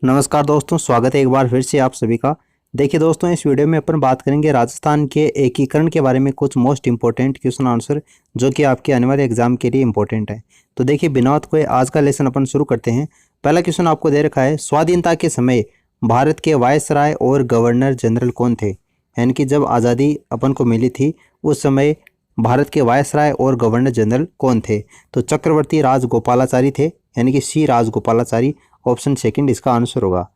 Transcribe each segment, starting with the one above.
नमस्कार दोस्तों, स्वागत है एक बार फिर से आप सभी का। देखिए दोस्तों, इस वीडियो में अपन बात करेंगे राजस्थान के एकीकरण के बारे में, कुछ मोस्ट इंपॉर्टेंट क्वेश्चन आंसर जो कि आपके आने वाले एग्जाम के लिए इंपॉर्टेंट है। तो देखिए बिना वक्त कोई आज का लेसन अपन शुरू करते हैं। पहला क्वेश्चन आपको दे रखा है, स्वाधीनता के समय भारत के वायसराय और गवर्नर जनरल कौन थे? यानी कि जब आज़ादी अपन को मिली थी उस समय भारत के वायसराय और गवर्नर जनरल कौन थे? तो चक्रवर्ती राजगोपालाचारी थे, यानी कि सी राजगोपालाचारी। ऑप्शन सेकंड इसका आंसर होगा।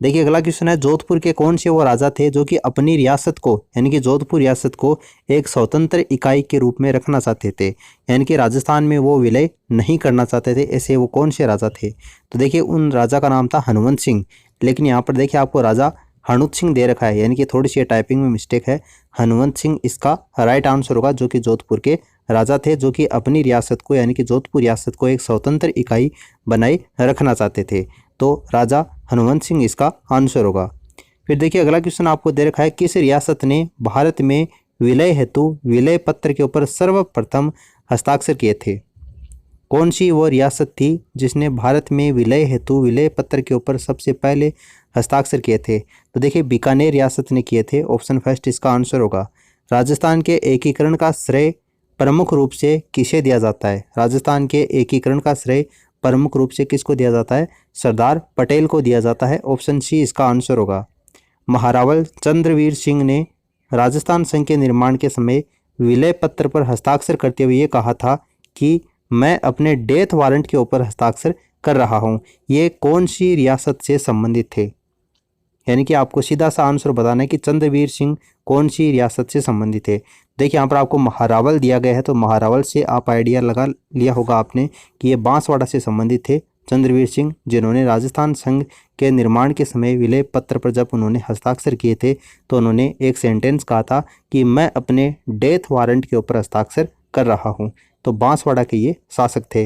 देखिए अगला क्वेश्चन है, जोधपुर के कौन से वो राजा थे जो कि अपनी रियासत को यानी कि जोधपुर रियासत को एक स्वतंत्र इकाई के रूप में रखना चाहते थे, यानी कि राजस्थान में वो विलय नहीं करना चाहते थे। ऐसे वो कौन से राजा थे? तो देखिए उन राजा का नाम था हनुमंत सिंह, लेकिन यहाँ पर देखिए आपको राजा हनुत सिंह दे रखा है, यानी कि थोड़ी सी टाइपिंग में मिस्टेक है। हनुमंत सिंह इसका राइट आंसर होगा, जो कि जोधपुर के राजा थे, जो कि अपनी रियासत को यानी कि जोधपुर रियासत को एक स्वतंत्र इकाई बनाए रखना चाहते थे। तो राजा हनुमंत सिंह इसका आंसर होगा। फिर देखिए अगला क्वेश्चन आपको दे रखा है, किस रियासत ने भारत में विलय हेतु विलय पत्र के ऊपर सर्वप्रथम हस्ताक्षर किए थे? कौन सी वो रियासत थी जिसने भारत में विलय हेतु विलय पत्र के ऊपर सबसे पहले हस्ताक्षर किए थे? तो देखिए बीकानेर रियासत ने किए थे। ऑप्शन फर्स्ट इसका आंसर होगा। राजस्थान के एकीकरण का श्रेय प्रमुख रूप से किसे दिया जाता है? राजस्थान के एकीकरण का श्रेय प्रमुख रूप से किसको दिया जाता है? सरदार पटेल को दिया जाता है। ऑप्शन सी इसका आंसर होगा। महारावल चंद्रवीर सिंह ने राजस्थान संघ के निर्माण के समय विलय पत्र पर हस्ताक्षर करते हुए ये कहा था कि मैं अपने डेथ वारंट के ऊपर हस्ताक्षर कर रहा हूँ। ये कौन सी रियासत से संबंधित थे? यानी कि आपको सीधा सा आंसर बताना है कि चंद्रवीर सिंह कौन सी रियासत से संबंधित है। देखिए यहाँ पर आपको महारावल दिया गया है, तो महारावल से आप आइडिया लगा लिया होगा आपने कि ये बांसवाड़ा से संबंधित थे चंद्रवीर सिंह, जिन्होंने राजस्थान संघ के निर्माण के समय विलय पत्र पर जब उन्होंने हस्ताक्षर किए थे तो उन्होंने एक सेंटेंस कहा था कि मैं अपने डेथ वारंट के ऊपर हस्ताक्षर कर रहा हूँ। तो बांसवाड़ा के ये शासक थे।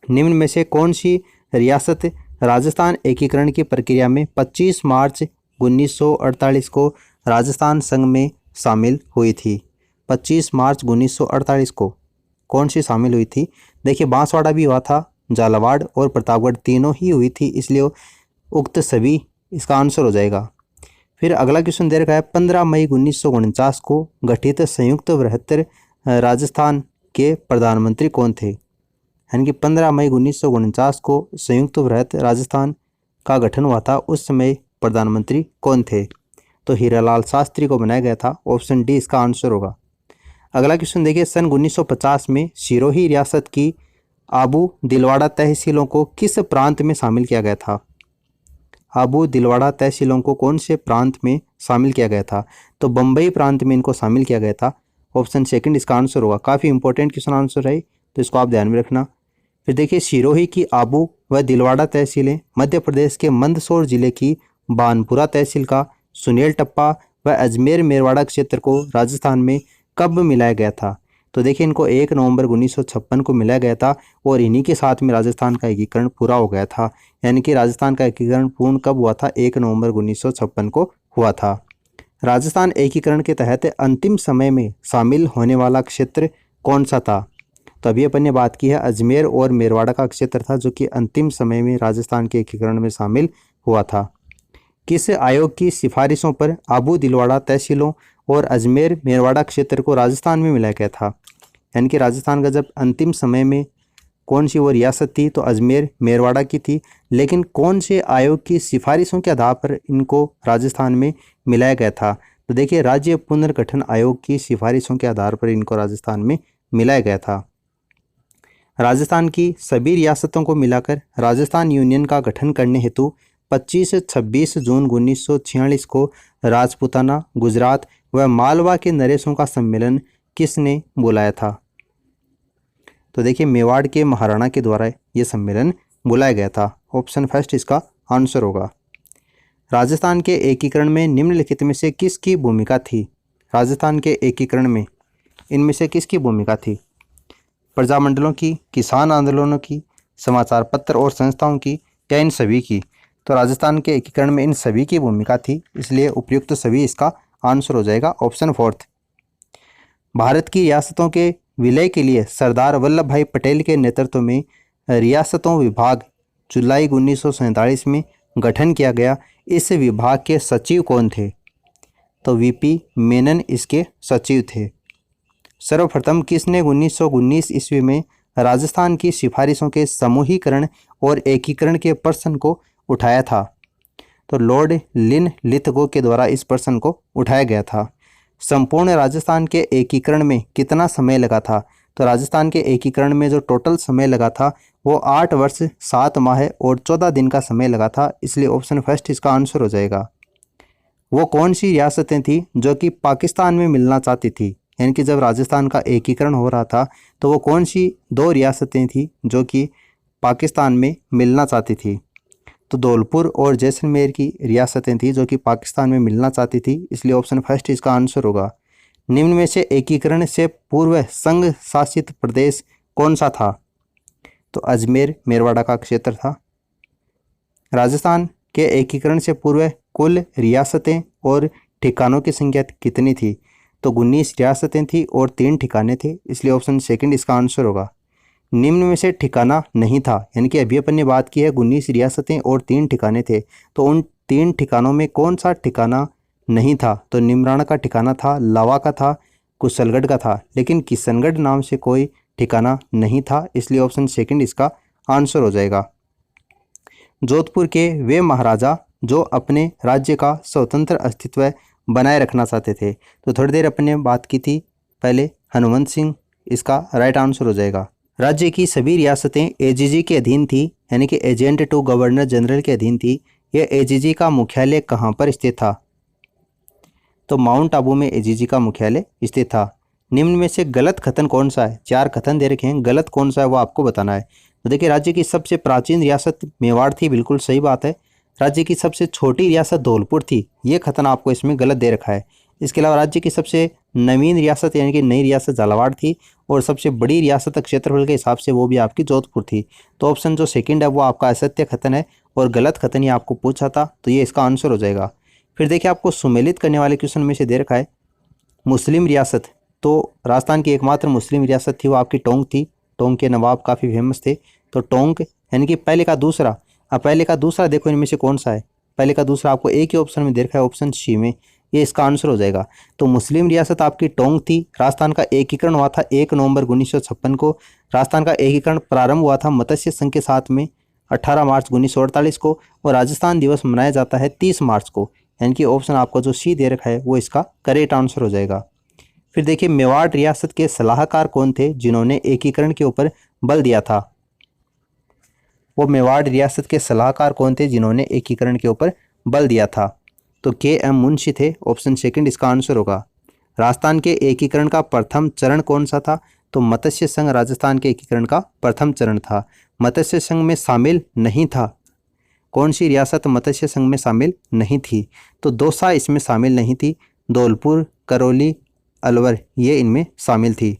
निम्न में से कौन सी रियासत राजस्थान एकीकरण की प्रक्रिया में 25 मार्च 1948 को राजस्थान संघ में शामिल हुई थी? 25 मार्च 1948 को कौन सी शामिल हुई थी? देखिए बांसवाड़ा भी हुआ था, झालावाड़ और प्रतापगढ़ तीनों ही हुई थी, इसलिए उक्त सभी इसका आंसर हो जाएगा। फिर अगला क्वेश्चन दे रखा है, 15 मई 1949 को गठित संयुक्त बृहत्तर राजस्थान के प्रधानमंत्री कौन थे? यानी कि 15 मई 1949 को संयुक्त बृहत राजस्थान का गठन हुआ था, उस समय प्रधानमंत्री कौन थे? तो हीरालाल शास्त्री को बनाया गया था। ऑप्शन डी इसका आंसर होगा। अगला क्वेश्चन देखिए, सन 1950 में सिरोही रियासत की आबू दिलवाड़ा तहसीलों को किस प्रांत में शामिल किया गया था? आबू दिलवाड़ा तहसीलों को कौन से प्रांत में शामिल किया गया था? तो बम्बई प्रांत में इनको शामिल किया गया था। ऑप्शन सेकंड इसका आंसर होगा। काफ़ी इंपॉर्टेंट क्वेश्चन आंसर है, तो इसको आप ध्यान में रखना। फिर देखिए सिरोही की आबू व दिलवाड़ा तहसीलें मध्य प्रदेश के मंदसौर जिले की बानपुरा तहसील का सुनेल टप्पा व अजमेर मेरवाड़ा क्षेत्र को राजस्थान में कब मिलाया गया था? तो देखिए इनको 1 नवंबर 1956 को मिलाया गया था और इन्हीं के साथ में राजस्थान का एकीकरण पूरा हो गया था। यानी कि राजस्थान का एकीकरण पूर्ण कब हुआ था? 1 नवंबर 1956 को हुआ था। राजस्थान एकीकरण के तहत अंतिम समय में शामिल होने वाला क्षेत्र कौन सा था? तो अभी अपन ने बात की है अजमेर और मेरवाड़ा का क्षेत्र था, जो कि अंतिम समय में राजस्थान के एकीकरण में शामिल हुआ था। किस आयोग की सिफारिशों पर आबू दिलवाड़ा तहसीलों और अजमेर मेरवाड़ा क्षेत्र को राजस्थान में मिलाया गया था? यानी कि राजस्थान का जब अंतिम समय में कौन सी वो रियासत थी? तो अजमेर मेरवाड़ा की थी, लेकिन कौन से आयोग की सिफारिशों के आधार पर इनको राजस्थान में मिलाया गया था? तो देखिए राज्य पुनर्गठन आयोग की सिफारिशों के आधार पर इनको राजस्थान में मिलाया गया था। राजस्थान की सभी रियासतों को मिलाकर राजस्थान यूनियन का गठन करने हेतु 25-26 जून 1946 को राजपूताना, गुजरात व मालवा के नरेशों का सम्मेलन किसने बुलाया था? तो देखिए मेवाड़ के महाराणा के द्वारा ये सम्मेलन बुलाया गया था। ऑप्शन फर्स्ट इसका आंसर होगा। राजस्थान के एकीकरण में निम्नलिखित में से किसकी भूमिका थी? राजस्थान के एकीकरण में इनमें से किसकी भूमिका थी? प्रजामंडलों की, किसान आंदोलनों की, समाचार पत्र और संस्थाओं की, या इन सभी की? तो राजस्थान के एकीकरण में इन सभी की भूमिका थी, इसलिए उपयुक्त सभी इसका आंसर हो जाएगा। Option fourth. भारत की रियासतों के विलय के लिए सरदार वल्लभ भाई पटेल के नेतृत्व में रियासतों विभाग जुलाई 1947 में गठन किया गया, इस विभाग के सचिव कौन थे? तो वीपी मेनन इसके सचिव थे। सर्वप्रथम किसने 1919 ईस्वी में राजस्थान की सिफारिशों के समूहीकरण और एकीकरण के प्रश्न को उठाया था? तो लॉर्ड लिन लिथगो के द्वारा इस प्रश्न को उठाया गया था। संपूर्ण राजस्थान के एकीकरण में कितना समय लगा था? तो राजस्थान के एकीकरण में जो टोटल समय लगा था वो 8 वर्ष 7 माह और 14 दिन का समय लगा था, इसलिए ऑप्शन फर्स्ट इसका आंसर हो जाएगा। वो कौन सी रियासतें थी जो कि पाकिस्तान में मिलना चाहती थी? यानी कि जब राजस्थान का एकीकरण हो रहा था तो वो कौन सी 2 रियासतें थी जो कि पाकिस्तान में मिलना चाहती थी? तो धौलपुर और जैसलमेर की रियासतें थी जो कि पाकिस्तान में मिलना चाहती थी, इसलिए ऑप्शन फर्स्ट इसका आंसर होगा। निम्न में से एकीकरण से पूर्व संघ शासित प्रदेश कौन सा था? तो अजमेर मेरवाड़ा का क्षेत्र था। राजस्थान के एकीकरण से पूर्व कुल रियासतें और ठिकानों की संख्या कितनी थी? तो 19 रियासतें थी और 3 ठिकाने थे, इसलिए ऑप्शन सेकंड इसका आंसर होगा। निम्न में से ठिकाना नहीं था, यानी कि अभी अपन ने बात की है 19 रियासतें और 3 ठिकाने थे, तो उन 3 ठिकानों में कौन सा ठिकाना नहीं था? तो निमराना का ठिकाना था, लावा का था, कुशलगढ़ का था, लेकिन किशनगढ़ नाम से कोई ठिकाना नहीं था, इसलिए ऑप्शन सेकंड इसका आंसर हो जाएगा। जोधपुर के वे महाराजा जो अपने राज्य का स्वतंत्र अस्तित्व बनाए रखना चाहते थे, तो थोड़ी देर अपन ने बात की थी पहले, हनुमंत सिंह इसका राइट आंसर हो जाएगा। राज्य की सभी रियासतें एजीजी के अधीन थी, यानी कि एजेंट टू गवर्नर जनरल के अधीन थी। यह एजीजी का मुख्यालय कहाँ पर स्थित था? तो माउंट आबू में एजीजी का मुख्यालय स्थित था। निम्न में से गलत कथन कौन सा है? 4 कथन दे रखे हैं, गलत कौन सा है वो आपको बताना है। तो देखिए, राज्य की सबसे प्राचीन रियासत मेवाड़ थी, बिल्कुल सही बात है। राज्य की सबसे छोटी रियासत धौलपुर थी, ये कथन आपको इसमें गलत दे रखा है। इसके अलावा राज्य की सबसे नवीन रियासत यानी कि नई रियासत झालावाड़ थी, और सबसे बड़ी रियासत क्षेत्रफल के हिसाब से वो भी आपकी जोधपुर थी। तो ऑप्शन जो सेकंड है वो आपका असत्य कथन है और गलत कथन ही आपको पूछा था, तो ये इसका आंसर हो जाएगा। फिर देखिए, आपको सुमेलित करने वाले क्वेश्चन में से दे रखा है मुस्लिम रियासत। तो राजस्थान की एकमात्र मुस्लिम रियासत थी वो आपकी टोंक थी। टोंक के नवाब काफ़ी फेमस थे। तो टोंक यानी कि पहले का दूसरा, अब पहले का दूसरा देखो इनमें से कौन सा है? पहले का दूसरा आपको एक ही ऑप्शन में दे रखा है, ऑप्शन सी में, ये इसका आंसर हो जाएगा। तो मुस्लिम रियासत आपकी टोंक थी। राजस्थान का एकीकरण हुआ था 1 नवंबर 1956 को। राजस्थान का एकीकरण प्रारंभ हुआ था मत्स्य संघ के साथ में 18 मार्च 1948 को, और राजस्थान दिवस मनाया जाता है 30 मार्च को। यानी कि ऑप्शन आपको जो सी दे रखा है वो इसका करेक्ट आंसर हो जाएगा। फिर देखिए, मेवाड़ रियासत के सलाहकार कौन थे जिन्होंने एकीकरण के ऊपर बल दिया था? वो मेवाड़ रियासत के सलाहकार कौन थे जिन्होंने एकीकरण के ऊपर बल दिया था? तो के.एम. मुंशी थे, ऑप्शन सेकंड इसका आंसर होगा। राजस्थान के एकीकरण का प्रथम चरण कौन सा था? तो मत्स्य संघ राजस्थान के एकीकरण का प्रथम चरण था। मत्स्य संघ में शामिल नहीं था। कौन सी रियासत मत्स्य संघ में शामिल नहीं थी? तो दौसा इसमें शामिल नहीं थी। धौलपुर, करौली, अलवर ये इनमें शामिल थी।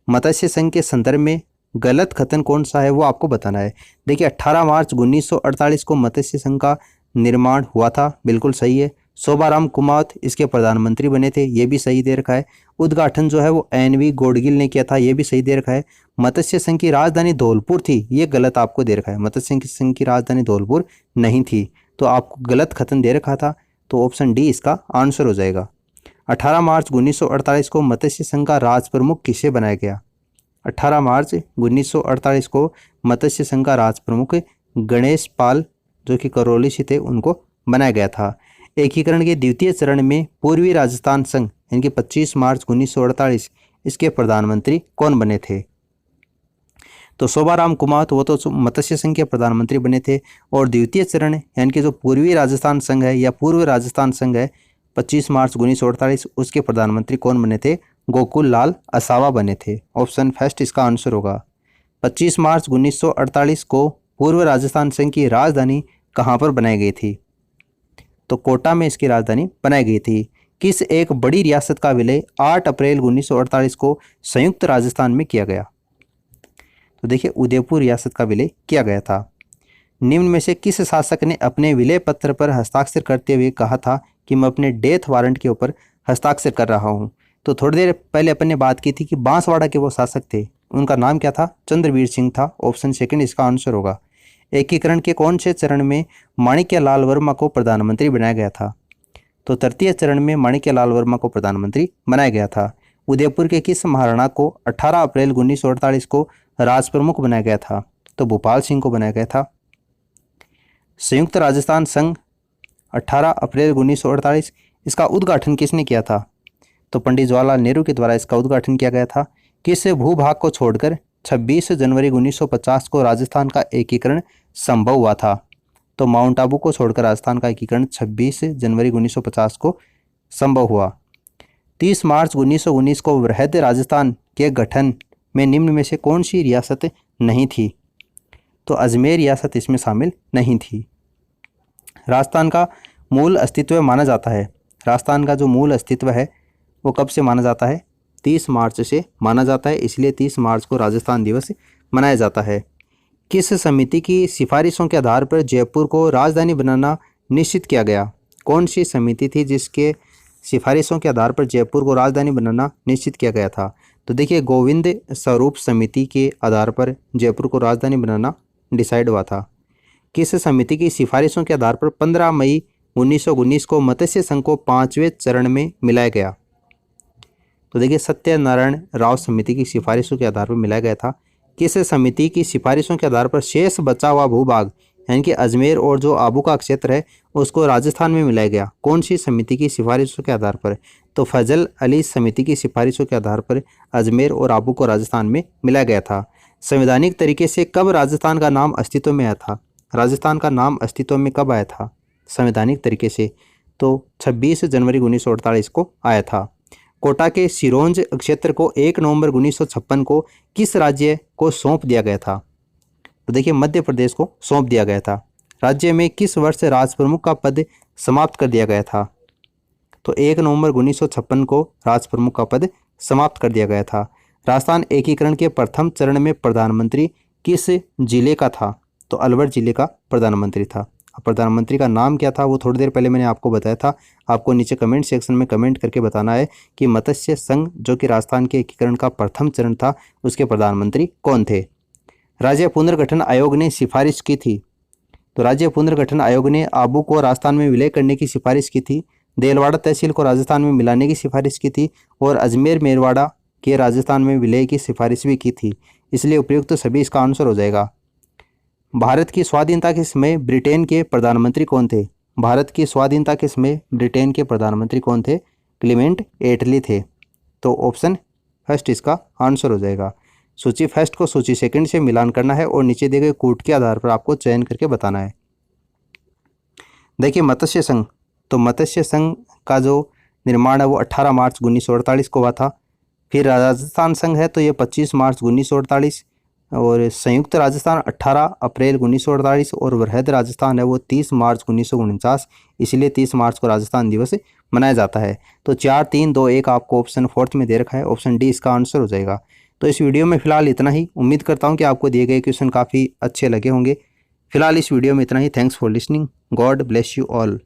मत्स्य संघ के संदर्भ में गलत कथन कौन सा है वो आपको बताना है। देखिए, 18 मार्च 1948 को मत्स्य संघ का निर्माण हुआ था, बिल्कुल सही है। शोभाराम कुमावत इसके प्रधानमंत्री बने थे, ये भी सही दे रखा है। उद्घाटन जो है वो एन.वी. गोडगिल ने किया था, ये भी सही दे रखा है। मत्स्य संघ की राजधानी धौलपुर थी, ये गलत आपको दे रखा है। मत्स्य संघ की राजधानी धौलपुर नहीं थी, तो आपको गलत कथन दे रखा था, तो ऑप्शन डी इसका आंसर हो जाएगा। 18 मार्च 1948 को मत्स्य संघ का राज प्रमुख किसे बनाया गया? 18 मार्च 1948 को मत्स्य संघ का राज प्रमुख गणेश पाल जो कि करौली से थे उनको बनाया गया था। एकीकरण के द्वितीय चरण में पूर्वी राजस्थान संघ यानी कि 25 मार्च 1948 इसके प्रधानमंत्री कौन बने थे? तो शोभाराम कुमावत वो तो मत्स्य संघ के प्रधानमंत्री बने थे, और द्वितीय चरण यानी कि जो पूर्वी राजस्थान संघ है या पूर्व राजस्थान संघ है 25 मार्च 1948 उसके प्रधानमंत्री कौन बने थे? गोकुल लाल असावा बने थे। ऑप्शन फर्स्ट इसका आंसर होगा। 25 मार्च 1948 को पूर्व राजस्थान संघ की राजधानी कहाँ पर बनाई गई थी? तो कोटा में इसकी राजधानी बनाई गई थी। किस एक बड़ी रियासत का विलय 8 अप्रैल 1948 को संयुक्त राजस्थान में किया गया? तो देखिए, उदयपुर रियासत का विलय किया गया था। निम्न में से किस शासक ने अपने विलय पत्र पर हस्ताक्षर करते हुए कहा था कि मैं अपने डेथ वारंट के ऊपर हस्ताक्षर कर रहा हूं? तो थोड़ी देर पहले अपन ने बात की थी कि बांसवाड़ा के वो शासक थे, उनका नाम क्या था? चंद्रवीर सिंह था। ऑप्शन सेकंड इसका आंसर होगा। एकीकरण के कौन से चरण में माणिक्यलाल वर्मा को प्रधानमंत्री बनाया गया था? तो तृतीय चरण में माणिक्यलाल वर्मा को प्रधानमंत्री बनाया गया था। उदयपुर के किस महाराणा को 18 अप्रैल 1948 को राज प्रमुख बनाया गया था? तो भोपाल सिंह को बनाया गया था। संयुक्त राजस्थान संघ 18 अप्रैल 1948, इसका उद्घाटन किसने किया था? तो पंडित जवाहरलाल नेहरू के द्वारा इसका उद्घाटन किया गया था। किस भूभाग को छोड़कर 26 जनवरी 1950 को राजस्थान का एकीकरण संभव हुआ था? तो माउंट आबू को छोड़कर राजस्थान का एकीकरण 26 जनवरी 1950 को संभव हुआ। 30 मार्च 1919 को वृहद राजस्थान के गठन में निम्न में से कौन सी रियासत नहीं थी? तो अजमेर रियासत इसमें शामिल नहीं थी। राजस्थान का मूल अस्तित्व माना जाता है, राजस्थान का जो मूल अस्तित्व है वो कब से माना जाता है? 30 मार्च से माना जाता है, इसलिए 30 मार्च को राजस्थान दिवस मनाया जाता है। किस समिति की सिफारिशों के आधार पर जयपुर को राजधानी बनाना निश्चित किया गया? कौन सी समिति थी जिसके सिफारिशों के आधार पर जयपुर को राजधानी बनाना निश्चित किया गया था? तो देखिए, गोविंद स्वरूप समिति के आधार पर जयपुर को राजधानी बनाना डिसाइड हुआ था। किस समिति की सिफारिशों के आधार पर 15 मई 1919 को मत्स्य संघ को 5वें चरण में मिलाया गया? तो देखिए, सत्यनारायण राव समिति की सिफारिशों के आधार पर मिलाया गया था। किस समिति की सिफारिशों के आधार पर शेष बचा हुआ भूभाग यानी कि अजमेर और जो आबू का क्षेत्र है उसको राजस्थान में मिलाया गया? कौन सी समिति की सिफारिशों के आधार पर? तो फजल अली समिति की सिफारिशों के आधार पर अजमेर और आबू को राजस्थान में मिलाया गया था। संवैधानिक तरीके से कब राजस्थान का नाम अस्तित्व में आया था? राजस्थान का नाम अस्तित्व में कब आया था संवैधानिक तरीके से? तो 26 जनवरी 1948 को आया था। कोटा के सिरोंज क्षेत्र को 1 नवंबर 1956 को किस राज्य को सौंप दिया गया था? तो देखिए, मध्य प्रदेश को सौंप दिया गया था। राज्य में किस वर्ष राज प्रमुख का पद समाप्त कर दिया गया था? तो 1 नवंबर 1956 को राज प्रमुख का पद समाप्त कर दिया गया था। राजस्थान एकीकरण के प्रथम चरण में प्रधानमंत्री किस जिले का था? तो अलवर जिले का प्रधानमंत्री था। प्रधानमंत्री का नाम क्या था वो थोड़ी देर पहले मैंने आपको बताया था। आपको नीचे कमेंट सेक्शन में कमेंट करके बताना है कि मत्स्य संघ जो कि राजस्थान के एकीकरण का प्रथम चरण था उसके प्रधानमंत्री कौन थे? राज्य पुनर्गठन आयोग ने सिफारिश की थी। तो राज्य पुनर्गठन आयोग ने आबू को राजस्थान में विलय करने की सिफारिश की थी, देलवाड़ा तहसील को राजस्थान में मिलाने की सिफारिश की थी और अजमेर मेरवाड़ा के राजस्थान में विलय की सिफारिश भी की थी। इसलिए उपयुक्त सभी इसका आंसर हो जाएगा। भारत की स्वाधीनता के समय ब्रिटेन के प्रधानमंत्री कौन थे? भारत की स्वाधीनता के समय ब्रिटेन के प्रधानमंत्री कौन थे? क्लीमेंट एटली थे। तो ऑप्शन फर्स्ट इसका आंसर हो जाएगा। सूची फर्स्ट को सूची सेकंड से मिलान करना है और नीचे दिए गए कूट के आधार पर आपको चयन करके बताना है। देखिए, मत्स्य संघ, तो मत्स्य संघ का जो निर्माण है वो 18 मार्च 1948 को हुआ था। फिर राजस्थान संघ है तो ये 25 मार्च 1948 और संयुक्त राजस्थान 18 अप्रैल 1948 और वृहद राजस्थान है वो 30 मार्च 1949, इसलिए 30 मार्च को राजस्थान दिवस मनाया जाता है। तो 4, 3, 2, 1 आपको ऑप्शन फोर्थ में दे रखा है, ऑप्शन डी इसका आंसर हो जाएगा। तो इस वीडियो में फिलहाल इतना ही। उम्मीद करता हूँ कि आपको दिए गए क्वेश्चन काफ़ी अच्छे लगे होंगे। फिलहाल इस वीडियो में इतना ही। Thanks for listening. God bless you all.